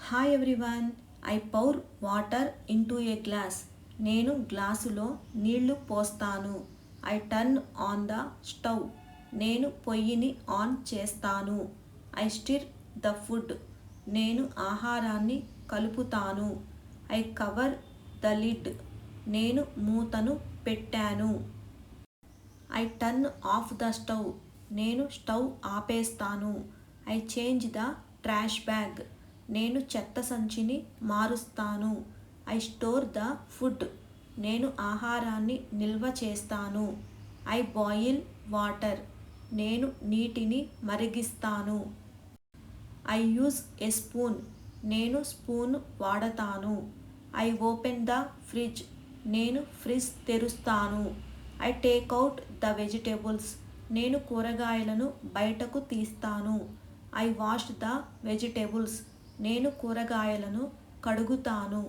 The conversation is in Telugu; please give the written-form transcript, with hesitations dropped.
Hi everyone. I pour water into a glass. నేను గ్లాసులో నీళ్లు పోస్తాను. I turn on the stove. నేను పొయ్యిని ఆన్ చేస్తాను. I stir the food. నేను ఆహారాన్ని కలుపుతాను. I cover the lid. నేను మూతను పెట్టాను. I turn off the stove. నేను స్టవ్ ఆపేస్తాను. I change the trash bag. నేను చెత్త సంచిని మారుస్తాను. I store the food. నేను ఆహారాన్ని నిల్వ చేస్తాను. I boil water. నేను నీటిని మరిగిస్తాను. I use a spoon. నేను స్పూన్ వాడతాను. I open the fridge. నేను ఫ్రిడ్జ్ తెరుస్తాను. I take out the vegetables. నేను కూరగాయలను బయటకు తీస్తాను. I wash the vegetables. నేను కూరగాయలను కడుగుతాను.